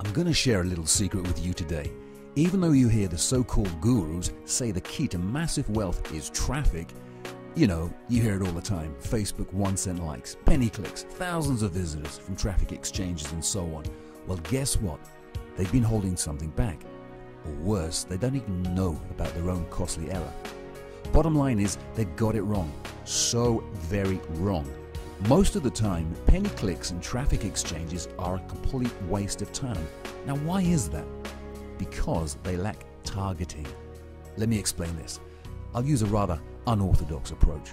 I'm going to share a little secret with you today. Even though you hear the so-called gurus say the key to massive wealth is traffic, you hear it all the time. Facebook 1 cent likes, penny clicks, thousands of visitors from traffic exchanges and so on. Well, guess what? They've been holding something back. Or worse, they don't even know about their own costly error. Bottom line is, they got it wrong. So very wrong. Most of the time, penny clicks and traffic exchanges are a complete waste of time. Now, why is that? Because they lack targeting. Let me explain this. I'll use a rather unorthodox approach.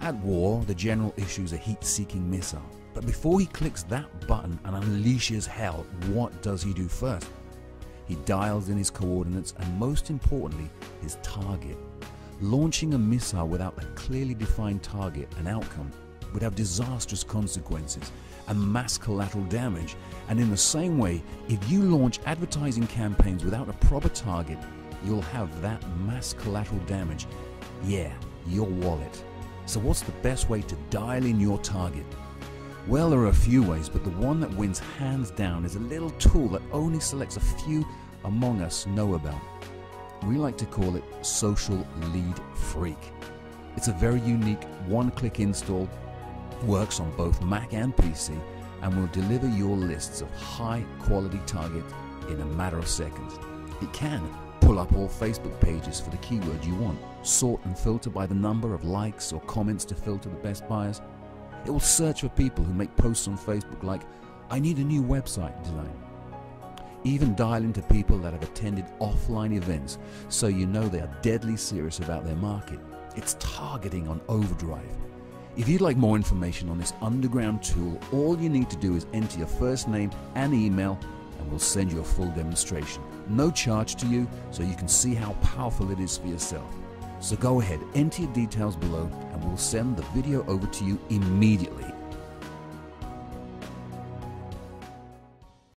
At war, the general issues a heat-seeking missile. But before he clicks that button and unleashes hell, what does he do first? He dials in his coordinates and, most importantly, his target. Launching a missile without a clearly defined target and outcome would have disastrous consequences and mass collateral damage. And in the same way, if you launch advertising campaigns without a proper target, you'll have that mass collateral damage. Yeah, your wallet. So what's the best way to dial in your target? Well, there are a few ways, but the one that wins hands down is a little tool that only selects a few among us know about. We like to call it Social Lead Freak. It's a very unique one-click install, works on both Mac and PC, and will deliver your lists of high-quality targets in a matter of seconds. It can pull up all Facebook pages for the keyword you want, sort and filter by the number of likes or comments to filter the best buyers. It will search for people who make posts on Facebook like, "I need a new website design." Even dial into people that have attended offline events, so you know they are deadly serious about their market. It's targeting on overdrive. If you'd like more information on this underground tool, all you need to do is enter your first name and email, and we'll send you a full demonstration. No charge to you, so you can see how powerful it is for yourself. So go ahead, enter your details below, and we'll send the video over to you immediately.